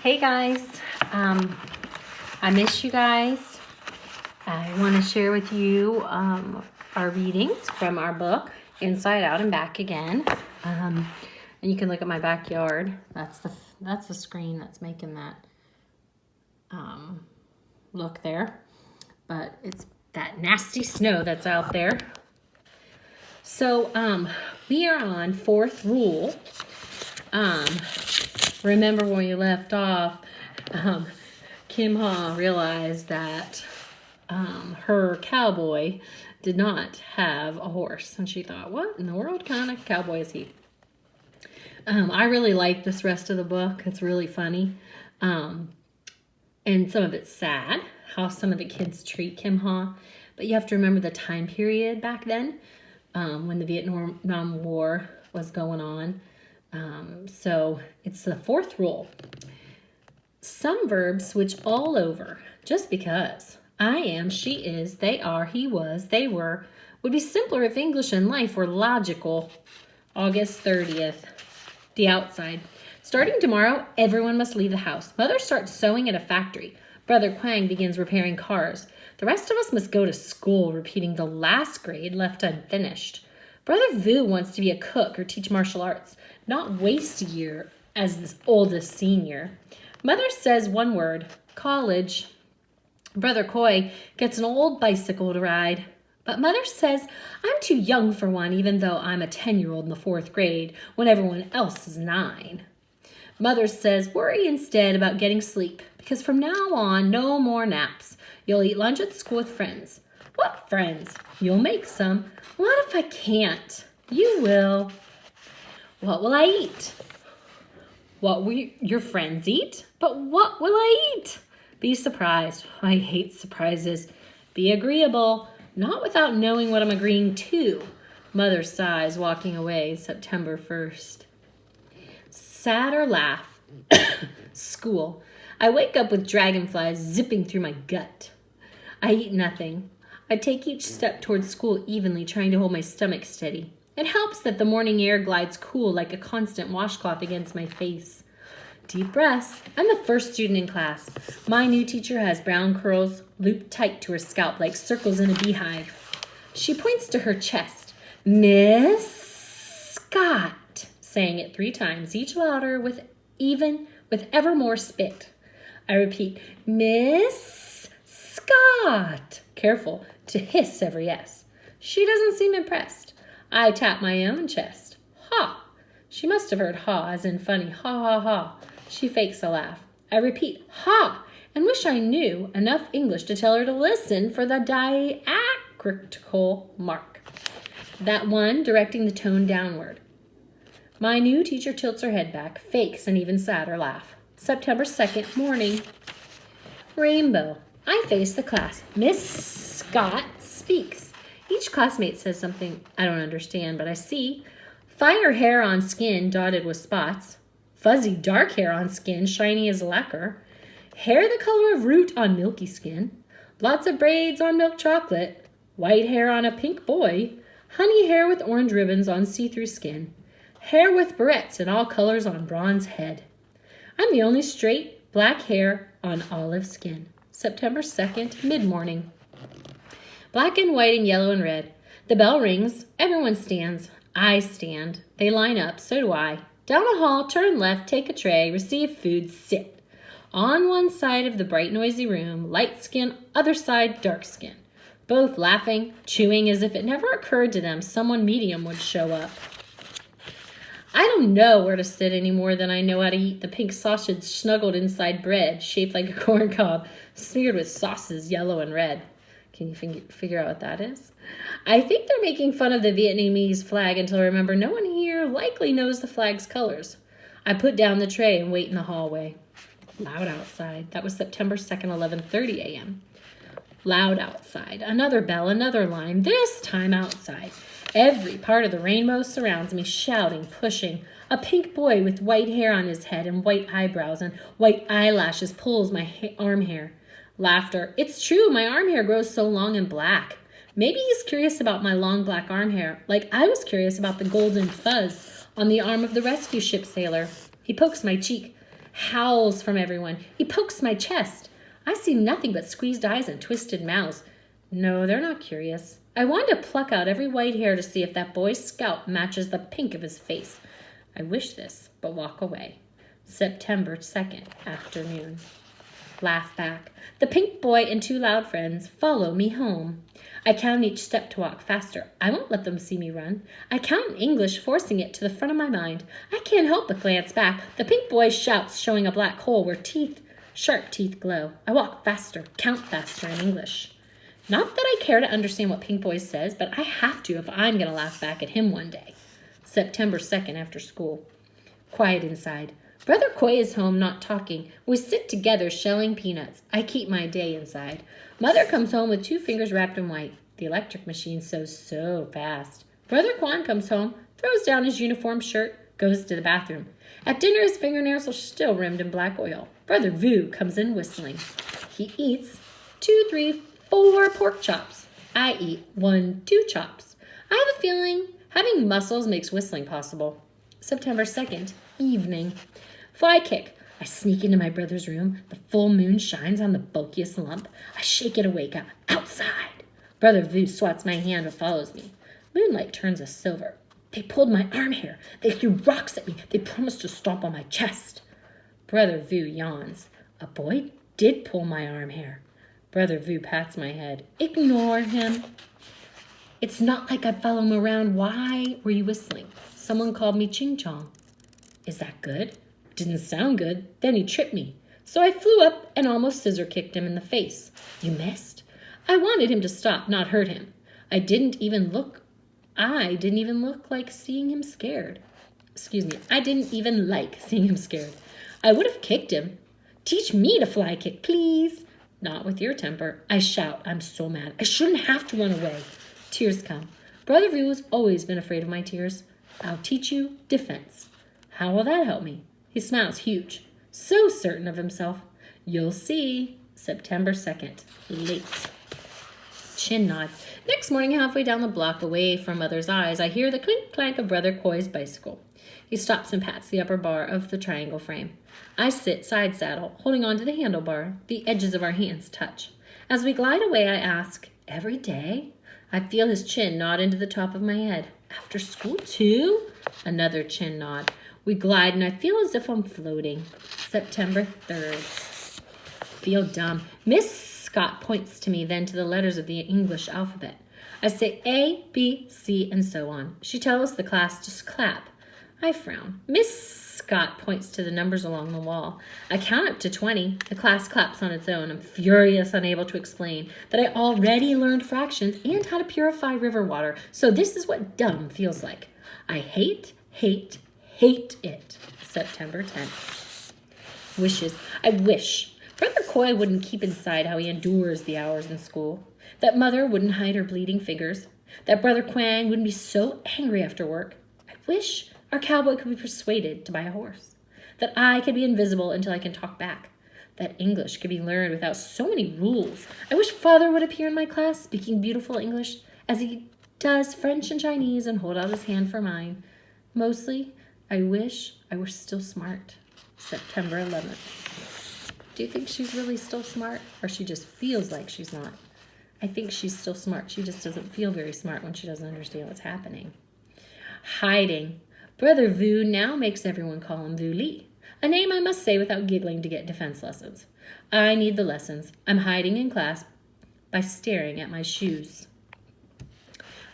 Hey guys, I miss you guys. I want to share with you our readings from our book, Inside Out and Back Again. And you can look at my backyard. That's the screen that's making that look there. But it's that nasty snow that's out there. So we are on fourth rule. Remember when we left off, Kim Ha realized that her cowboy did not have a horse. And she thought, what in the world kind of cowboy is he? I really like this rest of the book. It's really funny. And some of it's sad, how some of the kids treat Kim Ha. But you have to remember the time period back then when the Vietnam War was going on. So it's the fourth rule. Some verbs switch all over just because. I am, she is, they are, he was, they were would be simpler if English and life were logical. August 30th. The outside. Starting tomorrow, everyone must leave the house. Mother starts sewing at a factory. Brother Quang begins repairing cars. The rest of us must go to school, repeating the last grade left unfinished. Brother Vu wants to be a cook or teach martial arts, not waste a year as the oldest senior. Mother says one word, college. Brother Koi gets an old bicycle to ride. But Mother says I'm too young for one, even though I'm a 10-year-old in the 4th grade when everyone else is 9. Mother says worry instead about getting sleep, because from now on, no more naps. You'll eat lunch at school with friends. What friends? You'll make some. What if I can't? You will. What will I eat? What will your friends eat? But what will I eat? Be surprised. I hate surprises. Be agreeable, not without knowing what I'm agreeing to. Mother sighs, walking away, September 1st. Sad or laugh? School. I wake up with dragonflies zipping through my gut. I eat nothing. I take each step towards school evenly, trying to hold my stomach steady. It helps that the morning air glides cool like a constant washcloth against my face. Deep breaths. I'm the first student in class. My new teacher has brown curls looped tight to her scalp like circles in a beehive. She points to her chest. Miss Scott, saying it 3 times, each louder with ever more spit. I repeat, Miss Scott. Careful to hiss every S. She doesn't seem impressed. I tap my own chest. Ha! She must have heard ha as in funny. Ha ha ha. She fakes a laugh. I repeat, ha! And wish I knew enough English to tell her to listen for the diacritical mark. That one directing the tone downward. My new teacher tilts her head back, fakes an even sadder laugh. September 2nd, morning. Rainbow. I face the class. Miss Scott speaks. Each classmate says something I don't understand, but I see. Fire hair on skin dotted with spots. Fuzzy dark hair on skin, shiny as lacquer. Hair the color of root on milky skin. Lots of braids on milk chocolate. White hair on a pink boy. Honey hair with orange ribbons on see-through skin. Hair with barrettes in all colors on bronze head. I'm the only straight black hair on olive skin. September 2nd, mid-morning. Black and white and yellow and red. The bell rings. Everyone stands. I stand. They line up. So do I. Down the hall, turn left, take a tray, receive food, sit. On one side of the bright, noisy room, light skin, other side, dark skin. Both laughing, chewing as if it never occurred to them someone medium would show up. I don't know where to sit any more than I know how to eat the pink sausage snuggled inside bread, shaped like a corn cob, smeared with sauces, yellow and red. Can you figure out what that is? I think they're making fun of the Vietnamese flag until I remember no one here likely knows the flag's colors. I put down the tray and wait in the hallway. Loud outside. That was September 2nd, 11:30 a.m. Loud outside. Another bell, another line, this time outside. Every part of the rainbow surrounds me, shouting, pushing. A pink boy with white hair on his head and white eyebrows and white eyelashes pulls my arm hair. Laughter. It's true, my arm hair grows so long and black. Maybe he's curious about my long black arm hair, like I was curious about the golden fuzz on the arm of the rescue ship sailor. He pokes my cheek. Howls from everyone. He pokes my chest. I see nothing but squeezed eyes and twisted mouths. No, they're not curious. I want to pluck out every white hair to see if that boy's scalp matches the pink of his face. I wish this, but walk away. September 2nd, afternoon. Laugh back. The pink boy and 2 loud friends follow me home. I count each step to walk faster. I won't let them see me run. I count in English, forcing it to the front of my mind. I can't help but glance back. The pink boy shouts, showing a black hole where sharp teeth glow. I walk faster, count faster in English. Not that I care to understand what Pink Boy says, but I have to if I'm going to laugh back at him one day. September 2nd, after school. Quiet inside. Brother Coy is home, not talking. We sit together, shelling peanuts. I keep my day inside. Mother comes home with 2 fingers wrapped in white. The electric machine sews so fast. Brother Quan comes home, throws down his uniform shirt, goes to the bathroom. At dinner, his fingernails are still rimmed in black oil. Brother Vu comes in whistling. He eats 2, 3, 4 pork chops. I eat 1, 2 chops. I have a feeling having muscles makes whistling possible. September 2nd, evening. Fly kick. I sneak into my brother's room. The full moon shines on the bulkiest lump. I shake it awake. I'm outside. Brother Vu swats my hand and follows me. Moonlight turns us silver. They pulled my arm hair. They threw rocks at me. They promised to stomp on my chest. Brother Vu yawns. A boy did pull my arm hair. Brother Vu pats my head. Ignore him. It's not like I follow him around. Why were you whistling? Someone called me Ching Chong. Is that good? Didn't sound good. Then he tripped me. So I flew up and almost scissor kicked him in the face. You missed? I wanted him to stop, not hurt him. I didn't even look like seeing him scared. I didn't even like seeing him scared. I would have kicked him. Teach me to fly kick, please. Not with your temper. I shout. I'm so mad. I shouldn't have to run away. Tears come. Brother Vu has always been afraid of my tears. I'll teach you defense. How will that help me? He smiles huge. So certain of himself. You'll see. September 2nd. Late. Chin nod. Next morning, halfway down the block, away from Mother's eyes, I hear the clink-clank of Brother Coy's bicycle. He stops and pats the upper bar of the triangle frame. I sit side saddle, holding on to the handlebar. The edges of our hands touch. As we glide away, I ask, every day? I feel his chin nod into the top of my head. After school, too? Another chin nod. We glide, and I feel as if I'm floating. September 3rd. Feel dumb. Miss Scott points to me, then to the letters of the English alphabet. I say A, B, C, and so on. She tells the class to clap. I frown. Miss Scott points to the numbers along the wall. I count up to 20. The class claps on its own. I'm furious, unable to explain that I already learned fractions and how to purify river water, so this is what dumb feels like. I hate it. September 10th. Wishes. I wish Brother Coy wouldn't keep inside how he endures the hours in school. That Mother wouldn't hide her bleeding fingers. That Brother Quang wouldn't be so angry after work. I wish our cowboy could be persuaded to buy a horse. That I could be invisible until I can talk back. That English could be learned without so many rules. I wish Father would appear in my class speaking beautiful English as he does French and Chinese and hold out his hand for mine. Mostly, I wish I were still smart. September 11th. Do you think she's really still smart, or she just feels like she's not? I think she's still smart. She just doesn't feel very smart when she doesn't understand what's happening. Hiding. Brother Vu now makes everyone call him Vu Li, a name I must say without giggling to get defense lessons. I need the lessons. I'm hiding in class by staring at my shoes.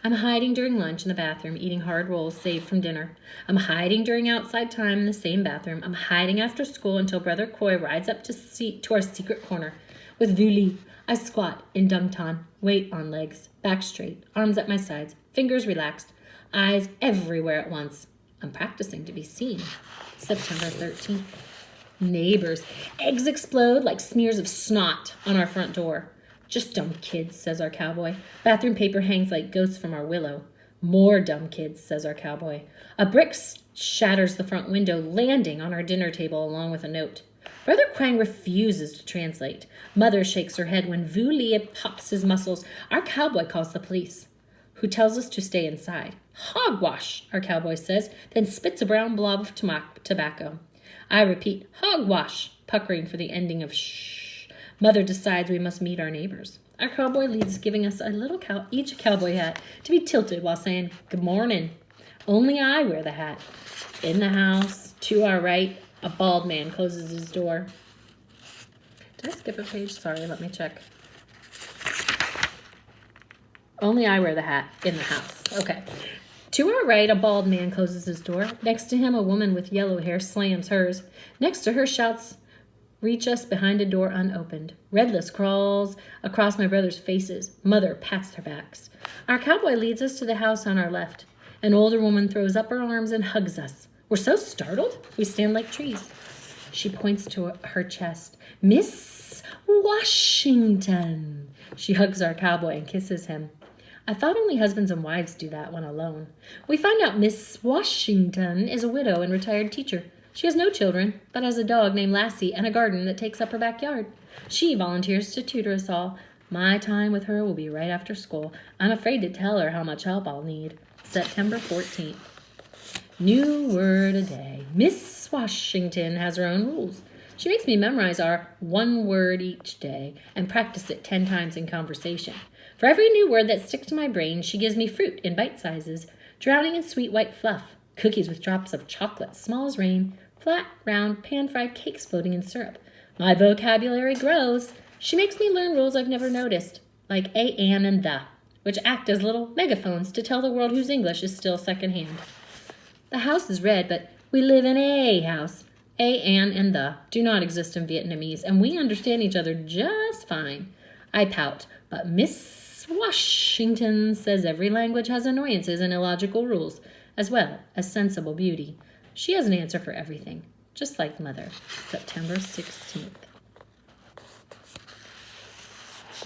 I'm hiding during lunch in the bathroom, eating hard rolls saved from dinner. I'm hiding during outside time in the same bathroom. I'm hiding after school until Brother Coy rides up to our secret corner. With Vu Li, I squat in dung tan, weight on legs, back straight, arms at my sides, fingers relaxed, eyes everywhere at once. I'm practicing to be seen. September 13th. Neighbors. Eggs explode like smears of snot on our front door. Just dumb kids, says our cowboy. Bathroom paper hangs like ghosts from our willow. More dumb kids, says our cowboy. A brick shatters the front window, landing on our dinner table along with a note. Brother Quang refuses to translate. Mother shakes her head when Vu Li pops his muscles. Our cowboy calls the police, who tells us to stay inside. Hogwash, our cowboy says, then spits a brown blob of tobacco. I repeat, hogwash, puckering for the ending of shh. Mother decides we must meet our neighbors. Our cowboy leads, giving us each a cowboy hat to be tilted while saying, good morning. Only I wear the hat. In the house, to our right, a bald man closes his door. Did I skip a page? Sorry, let me check. Only I wear the hat in the house. Okay. To our right, a bald man closes his door. Next to him, a woman with yellow hair slams hers. Next to her, shouts, reach us behind a door unopened. Redless crawls across my brother's faces. Mother pats their backs. Our cowboy leads us to the house on our left. An older woman throws up her arms and hugs us. We're so startled, we stand like trees. She points to her chest. Miss Washington. She hugs our cowboy and kisses him. I thought only husbands and wives do that when alone. We find out Miss Washington is a widow and retired teacher. She has no children, but has a dog named Lassie and a garden that takes up her backyard. She volunteers to tutor us all. My time with her will be right after school. I'm afraid to tell her how much help I'll need. September 14th. New word a day. Miss Washington has her own rules. She makes me memorize our one word each day and practice it 10 times in conversation. For every new word that sticks to my brain, she gives me fruit in bite sizes, drowning in sweet white fluff, cookies with drops of chocolate, small as rain, flat, round, pan-fried cakes floating in syrup. My vocabulary grows. She makes me learn rules I've never noticed, like a, an, and the, which act as little megaphones to tell the world whose English is still secondhand. The house is red, but we live in a house. A, an, and the do not exist in Vietnamese, and we understand each other just fine. I pout, but Miss Washington says every language has annoyances and illogical rules, as well as sensible beauty. She has an answer for everything, just like Mother. September 16th.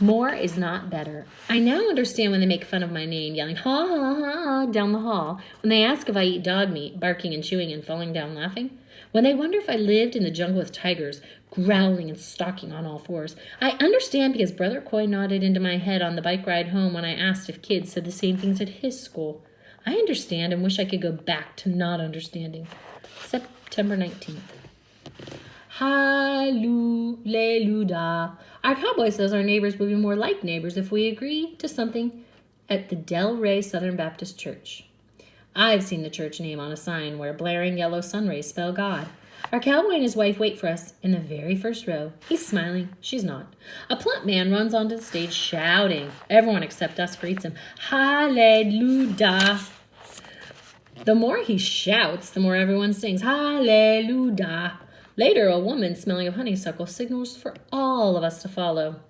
More is not better. I now understand when they make fun of my name, yelling, ha, ha, ha, down the hall. When they ask if I eat dog meat, barking and chewing and falling down laughing. When they wonder if I lived in the jungle with tigers, growling and stalking on all fours. I understand because Brother Coy nodded into my head on the bike ride home when I asked if kids said the same things at his school. I understand and wish I could go back to not understanding. September 19th. Hallelujah. Our cowboy says our neighbors will be more like neighbors if we agree to something at the Del Rey Southern Baptist Church. I've seen the church name on a sign where blaring yellow sun rays spell God. Our cowboy and his wife wait for us in the very first row. He's smiling. She's not. A plump man runs onto the stage shouting. Everyone except us greets him. Hallelujah. The more he shouts, the more everyone sings. Hallelujah. Later, a woman smelling of honeysuckle signals for all of us to follow.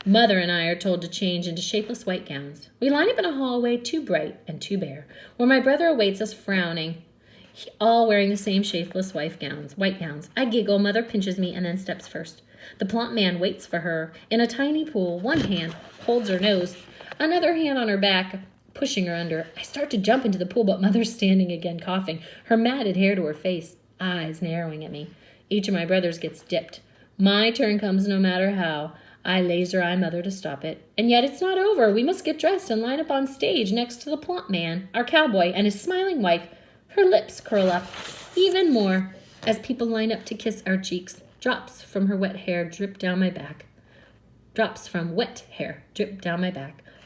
Mother and I are told to change into shapeless white gowns. We line up in a hallway too bright and too bare, where my brother awaits us frowning, all wearing the same shapeless white gowns. I giggle, Mother pinches me and then steps first. The plump man waits for her in a tiny pool. One hand holds her nose, another hand on her back, pushing her under. I start to jump into the pool, but Mother's standing again, coughing, her matted hair to her face, eyes narrowing at me. Each of my brothers gets dipped. My turn comes no matter how. I laser eye Mother to stop it. And yet it's not over. We must get dressed and line up on stage next to the plump man, our cowboy, and his smiling wife. Her lips curl up even more as people line up to kiss our cheeks. Drops from her wet hair drip down my back.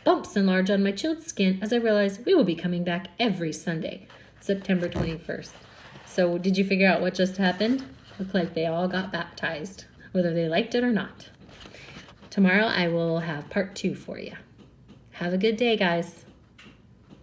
Bumps enlarge on my chilled skin as I realize we will be coming back every Sunday. September 21st. So did you figure out what just happened? Looked like they all got baptized, whether they liked it or not. Tomorrow I will have part 2 for you. Have a good day, guys.